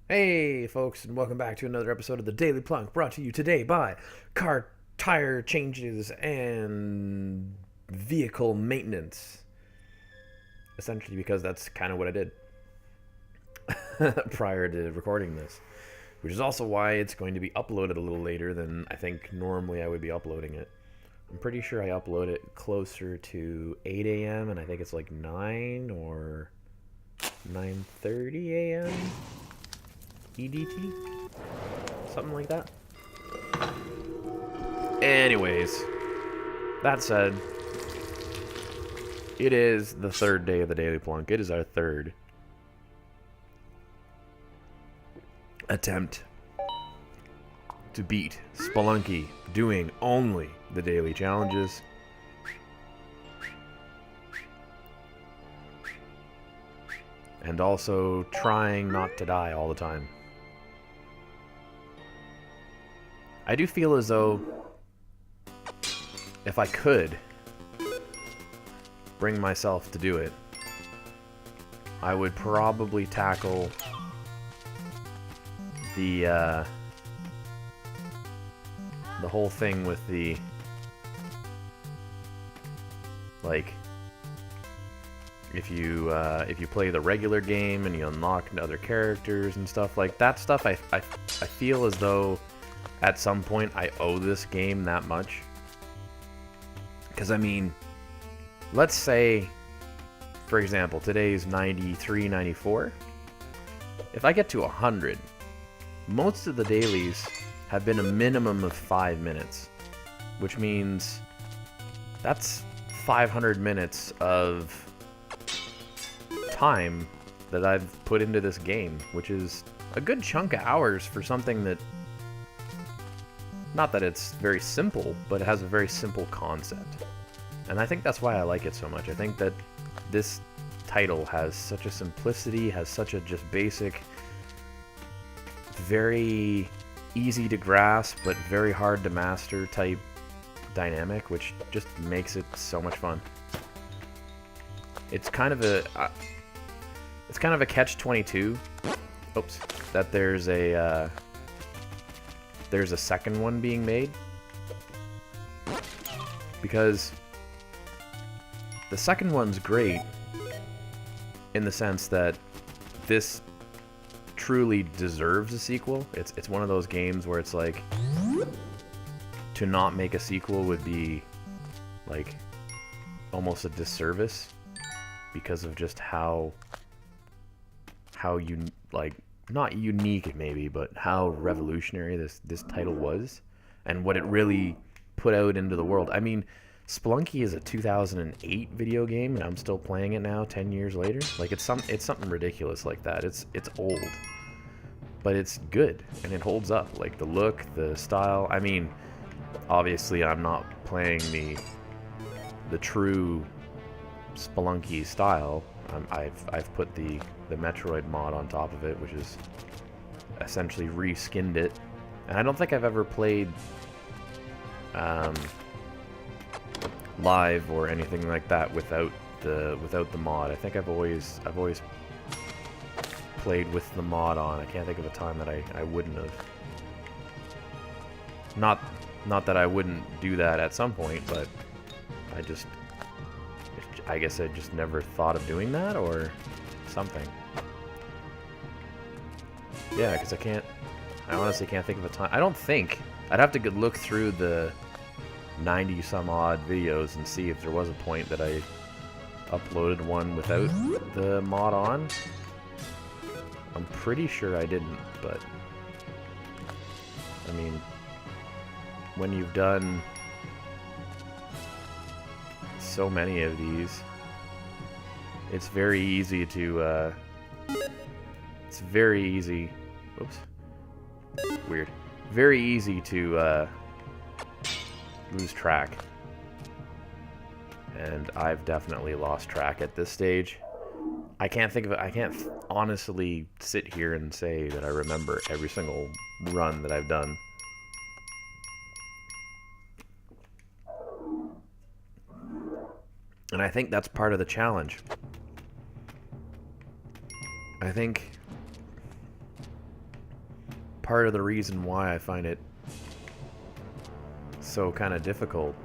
Hey, folks, and welcome back to another episode of the Daily Plunk, brought to you today by Car Tire Changes and Vehicle Maintenance. Essentially, because that's kind of what I did prior to recording this, which is also why it's going to be uploaded a little later than I think normally I would be uploading it. I'm pretty sure I upload it closer to 8 a.m., and I think it's like 9 or 9:30 a.m. EDT? Something like that. Anyways, that said, it is the third day of the Daily Plunk. It is our third attempt to beat Spelunky, doing only the daily challenges. And also trying not to die all the time. I do feel as though if I could bring myself to do it, I would probably tackle the whole thing with the, like, if you play the regular game and you unlock other characters and stuff like that stuff, I feel as though at some point I owe this game that much. Because, I mean, let's say, for example, today's 93, 94. If I get to 100, most of the dailies have been a minimum of 5 minutes, which means that's 500 minutes of time that I've put into this game, which is a good chunk of hours for something that, not that it's very simple, but it has a very simple concept. And I think that's why I like it so much. I think that this title has such a simplicity, has such a just basic, very easy to grasp, but very hard to master type dynamic, which just makes it so much fun. It's kind of a catch-22. Oops, that there's a second one being made, because the second one's great in the sense that this truly deserves a sequel. It's one of those games where it's like, to not make a sequel would be like almost a disservice because of just how you, like, not unique maybe, but how revolutionary this title was and what it really put out into the world. I mean, Spelunky is a 2008 video game, and I'm still playing it now 10 years later. Like, it's something ridiculous like that. It's old, but it's good and it holds up. Like, the look, the style. I mean, obviously I'm not playing the true Spelunky style. I've put the Metroid Mod on top of it, which is essentially reskinned it. And I don't think I've ever played live or anything like that without the mod. I think I've always played with the mod on. I can't think of a time that I wouldn't have. Not that I wouldn't do that at some point, but I guess I just never thought of doing that or something. Yeah, because I honestly can't think of a time. I don't think. I'd have to look through the 90 some odd videos and see if there was a point that I uploaded one without the mod on. I'm pretty sure I didn't, but I mean, when you've done so many of these, it's very easy to oops, weird, very easy to lose track, and I've definitely lost track at this stage. I can't think of it. I can't honestly sit here and say that I remember every single run that I've done. And I think that's part of the challenge. I think part of the reason why I find it so kind of difficult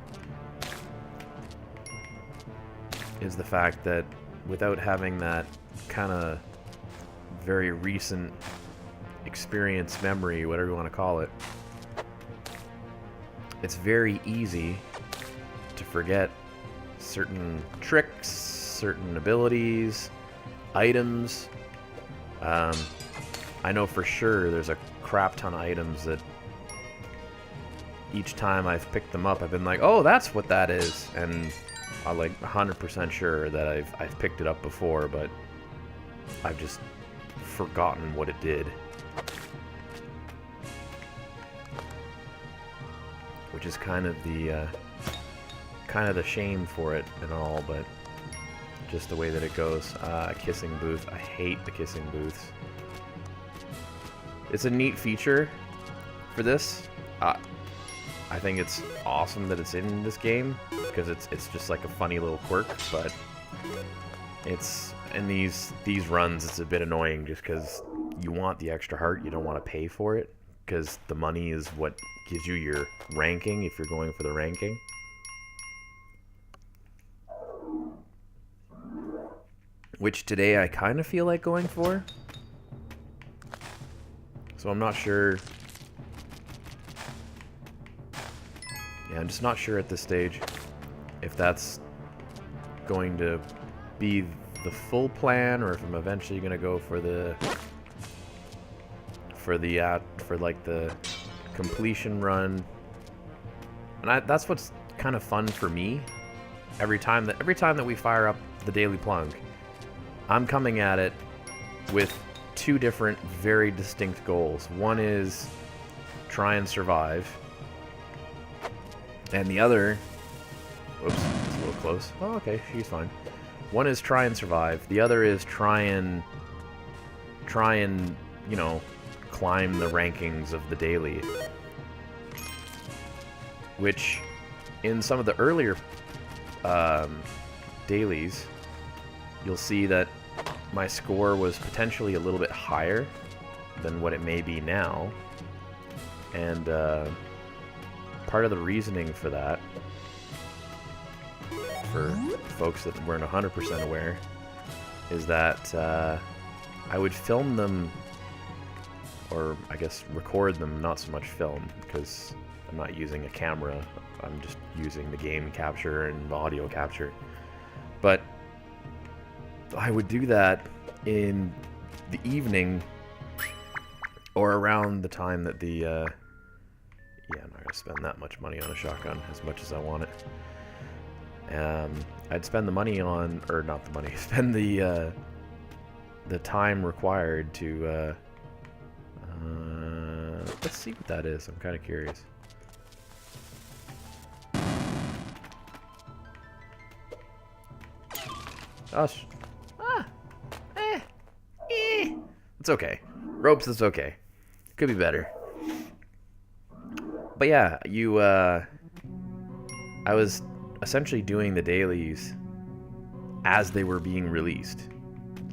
is the fact that without having that kind of very recent experience, memory, whatever you want to call it, it's very easy to forget certain tricks, certain abilities, items. I know for sure there's a crap ton of items that each time I've picked them up, I've been like, oh, that's what that is. And I'm like 100% sure that I've picked it up before, but I've just forgotten what it did. Which is kind of the shame for it and all, but just the way that it goes. Kissing booth. I hate the kissing booths. It's a neat feature for this. I think it's awesome that it's in this game because it's just like a funny little quirk, but it's in these runs it's a bit annoying just because you want the extra heart, you don't want to pay for it because the money is what gives you your ranking if you're going for the ranking. Which today I kind of feel like going for. So I'm not sure. Yeah, I'm just not sure at this stage if that's going to be the full plan or if I'm eventually going to go for the like the completion run. And that's what's kind of fun for me. Every time that we fire up the Daily Plunk, I'm coming at it with two different, very distinct goals. One is try and survive, and the other... Whoops, it's a little close. Oh, okay, she's fine. One is try and survive. The other is try and, you know, climb the rankings of the daily. Which, in some of the earlier dailies, you'll see that my score was potentially a little bit higher than what it may be now. And part of the reasoning for that, for folks that weren't 100% aware, is that I would film them, or I guess record them, not so much film, because I'm not using a camera, I'm just using the game capture and audio capture. But I would do that in the evening or around the time that the yeah, I'm not gonna spend that much money on a shotgun as much as I want it. I'd spend the money on, or not the money, spend the time required to let's see what that is. I'm kind of curious. Oh, it's okay. Ropes is okay. Could be better. But yeah, I was essentially doing the dailies as they were being released.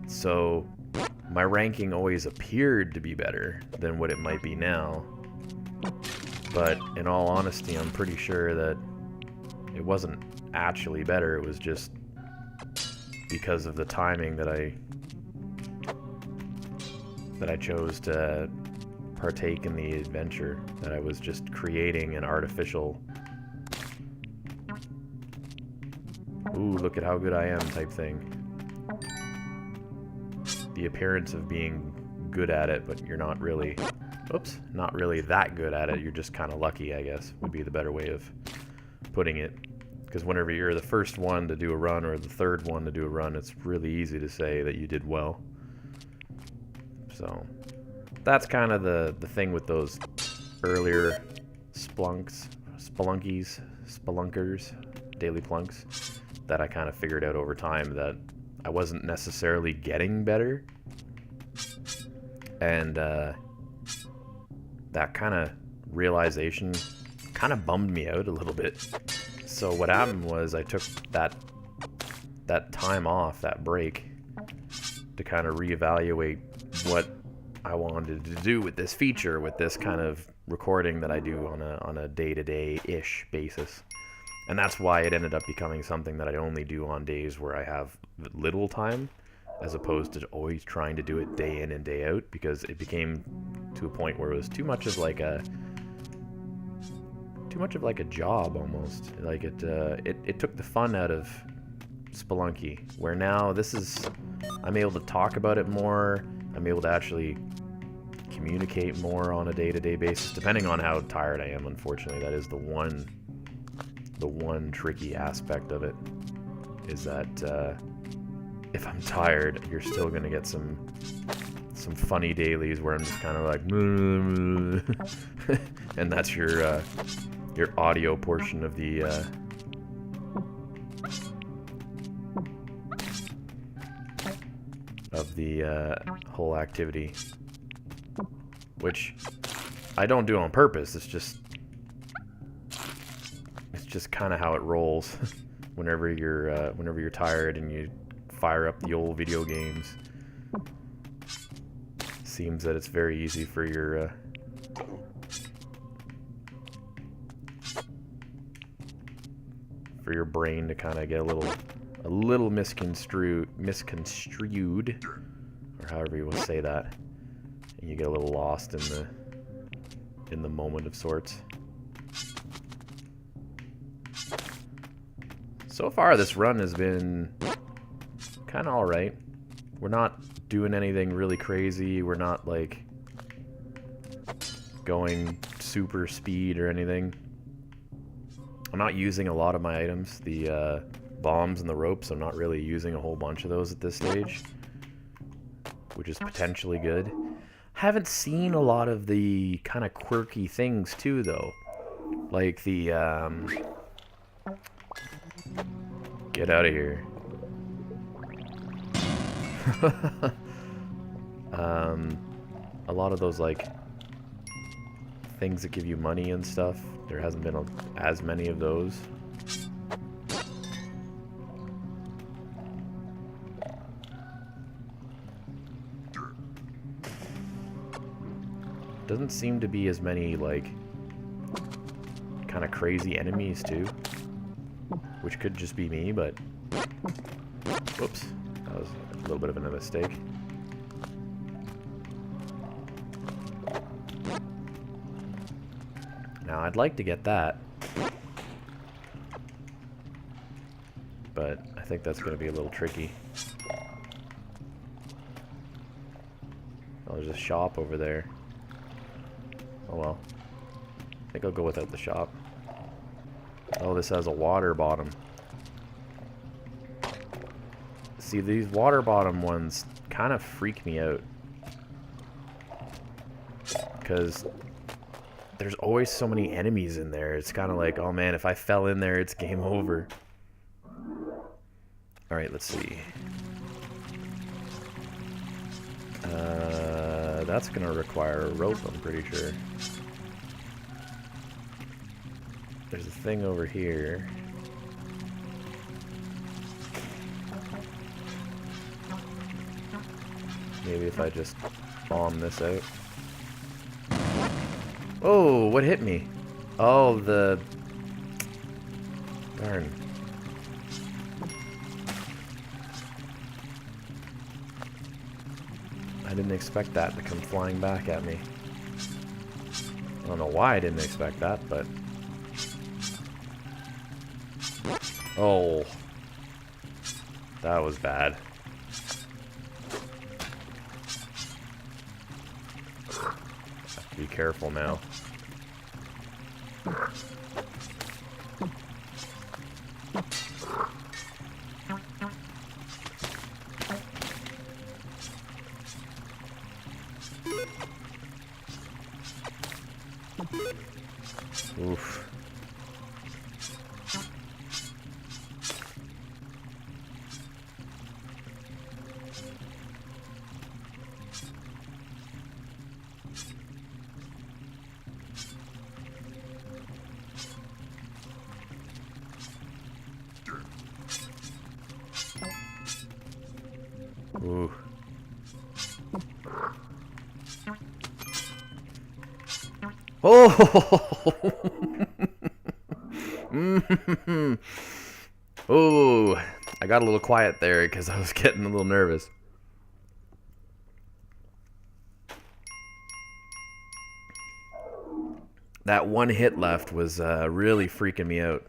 So my ranking always appeared to be better than what it might be now. But in all honesty, I'm pretty sure that it wasn't actually better. It was just because of the timing that I chose to partake in the adventure, that I was just creating an artificial, ooh, look at how good I am type thing. The appearance of being good at it, but you're not really, oops, not really that good at it. You're just kind of lucky, I guess, would be the better way of putting it. Because whenever you're the first one to do a run or the third one to do a run, it's really easy to say that you did well. So that's kind of the thing with those earlier spelunkers, Daily Plunks, that I kind of figured out over time that I wasn't necessarily getting better. And that kind of realization kind of bummed me out a little bit. So what happened was I took that time off, that break, to kind of reevaluate what I wanted to do with this feature, with this kind of recording that I do on a day-to-day-ish basis. And that's why it ended up becoming something that I only do on days where I have little time, as opposed to always trying to do it day in and day out, because it became to a point where it was too much of like a job almost. Like it took the fun out of Spelunky, where now I'm able to talk about it more. I'm able to actually communicate more on a day-to-day basis, depending on how tired I am. Unfortunately, that is the one tricky aspect of it, is that if I'm tired, you're still gonna get some funny dailies where I'm just kind of like and that's your audio portion of the whole activity, which I don't do on purpose. It's just kind of how it rolls. whenever you're tired and you fire up the old video games, seems that it's very easy for your brain to kind of get a little misconstrued, or however you will say that, and you get a little lost in the moment of sorts. So far, this run has been kind of alright. We're not doing anything really crazy. We're not, like, going super speed or anything. I'm not using a lot of my items. The bombs and the ropes, I'm not really using a whole bunch of those at this stage, which is potentially good. Haven't seen a lot of the kind of quirky things, too, though. Like the, get out of here. A lot of those, like, things that give you money and stuff, there hasn't been as many of those. Doesn't seem to be as many, like, kind of crazy enemies, too. Which could just be me, but... Whoops. That was a little bit of a mistake. Now, I'd like to get that. But I think that's going to be a little tricky. Oh, there's a shop over there. Oh well. I think I'll go without the shop. Oh, this has a water bottom. See, these water bottom ones kind of freak me out. Because there's always so many enemies in there. It's kind of like, oh man, if I fell in there, it's game over. Alright, let's see. That's going to require a rope, I'm pretty sure. There's a thing over here. Maybe if I just bomb this out. Oh, what hit me? Oh, the... Darn. I didn't expect that to come flying back at me. I don't know why I didn't expect that, but... Oh. That was bad. Have to be careful now. Oof. Ooh. Oh! Oh, I got a little quiet there because I was getting a little nervous. That one hit left was really freaking me out.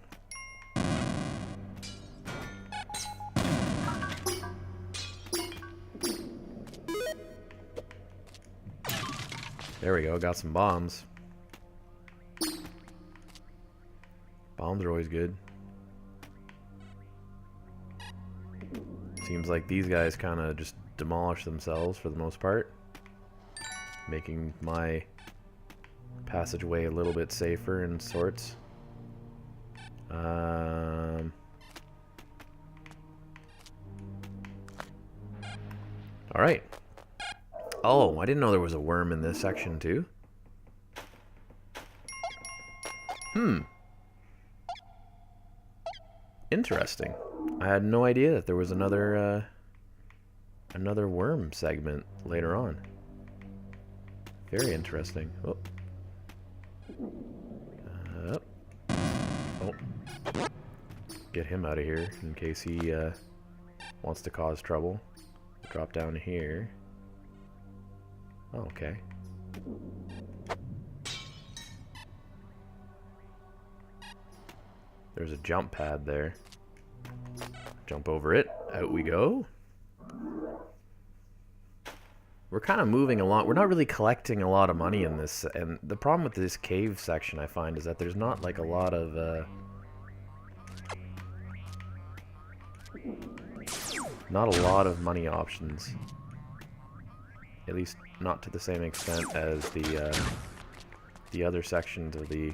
There we go, got some bombs. Bombs are always good. Seems like these guys kind of just demolish themselves for the most part, making my passageway a little bit safer in sorts. Alright. Oh, I didn't know there was a worm in this section too. Interesting. I had no idea that there was another worm segment later on. Very interesting. Oh. Oh. Get him out of here in case he wants to cause trouble. Drop down here. Oh, okay. There's a jump pad there. Jump over it. Out we go. We're kind of moving along. We're not really collecting a lot of money in this. And the problem with this cave section, I find, is that there's not like a lot of... not a lot of money options. At least not to the same extent as the other sections of the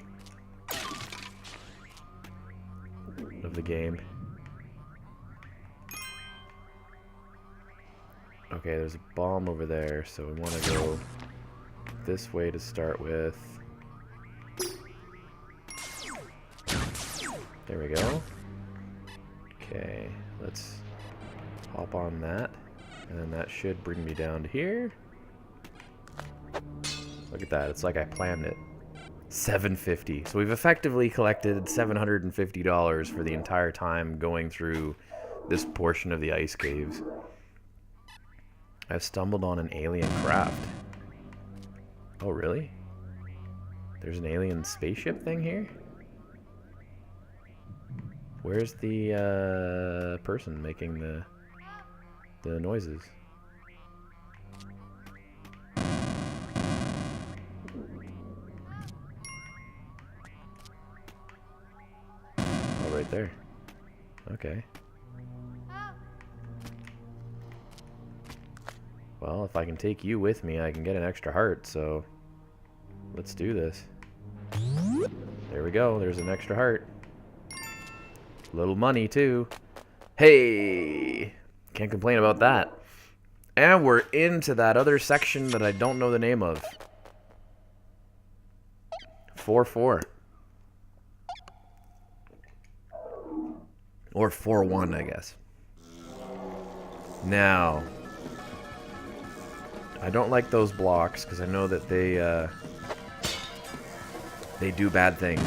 game. Okay, there's a bomb over there, so we want to go this way to start with. There we go. Okay, let's hop on that, and then that should bring me down to here. Look at that, it's like I planned it. $750. So we've effectively collected $750 for the entire time going through this portion of the ice caves. I've stumbled on an alien craft. Oh, really? There's an alien spaceship thing here? Where's the person making the noises? Oh, right there. Okay. Well, if I can take you with me, I can get an extra heart, so let's do this. There we go, there's an extra heart. Little money, too. Hey! Can't complain about that. And we're into that other section that I don't know the name of. 4-4. Or 4-1, I guess. Now... I don't like those blocks because I know that they do bad things.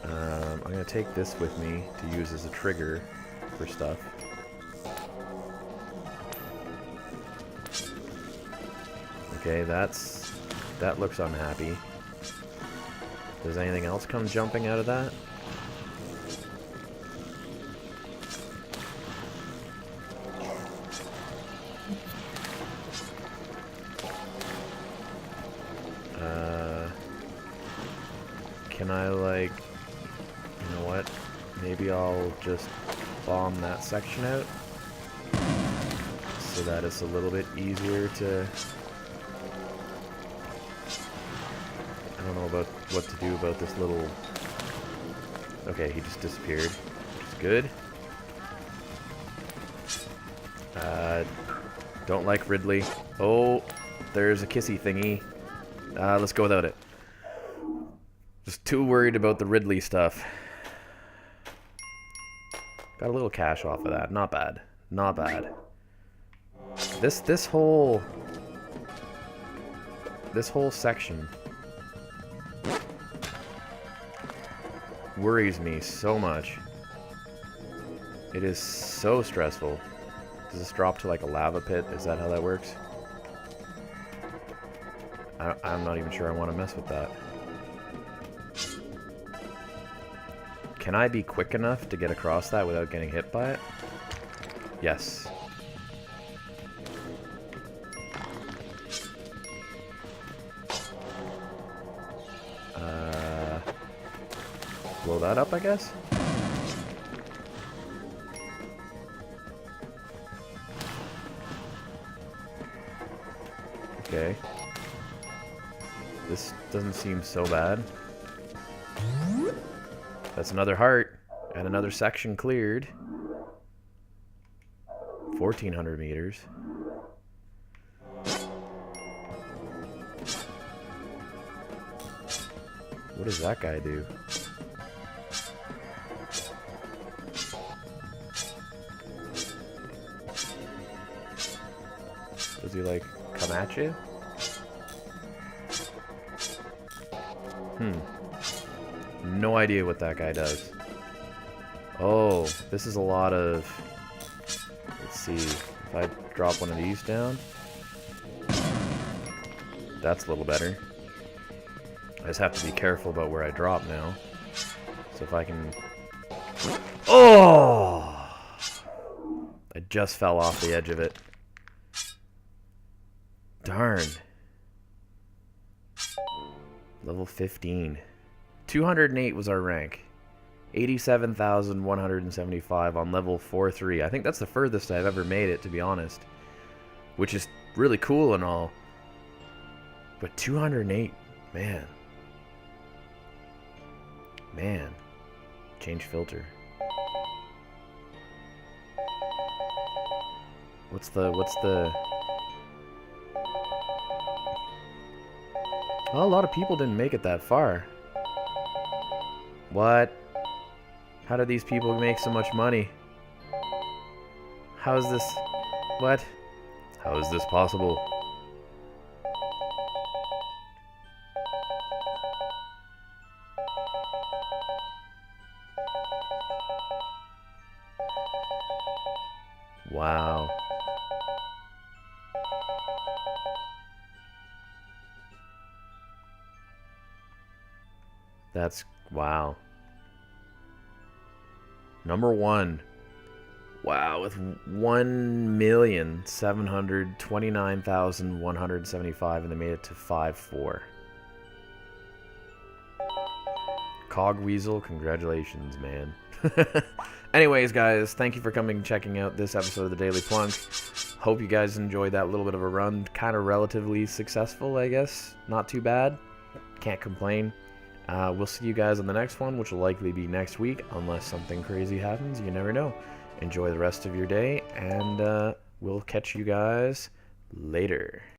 I'm gonna take this with me to use as a trigger for stuff. Okay, that looks unhappy. Does anything else come jumping out of that? Can I, like, you know what? Maybe I'll just bomb that section out so that it's a little bit easier to... I don't know about what to do about this little... Okay, he just disappeared, which is good. Don't like Ridley. Oh, there's a kissy thingy. Let's go without it. Just too worried about the Ridley stuff. Got a little cash off of that. Not bad. Not bad. This whole this whole section worries me so much. It is so stressful. Does this drop to like a lava pit? Is that how that works? I'm not even sure I want to mess with that. Can I be quick enough to get across that without getting hit by it? Yes. Blow that up, I guess? Okay. This doesn't seem so bad. That's another heart. And another section cleared. 1,400 meters. What does that guy do? Does he, like, come at you? No idea what that guy does. Oh, this is a lot of... Let's see. If I drop one of these down... That's a little better. I just have to be careful about where I drop now. So if I can... Oh! I just fell off the edge of it. Darn. Level 15. 208 was our rank. 87,175 on level 4-3. I think that's the furthest I've ever made it, to be honest. Which is really cool and all. But 208, man. Man. Change filter. What's the... Well, a lot of people didn't make it that far. What? How did these people make so much money? How is this... What? How is this possible? Wow. That's... wow. Number 1. Wow, with 1,729,175, and they made it to 5-4. Cogweasel, congratulations, man. Anyways, guys, thank you for coming and checking out this episode of the Daily Plunk. Hope you guys enjoyed that little bit of a run. Kind of relatively successful, I guess. Not too bad. Can't complain. We'll see you guys on the next one, which will likely be next week, unless something crazy happens. You never know. Enjoy the rest of your day, and we'll catch you guys later.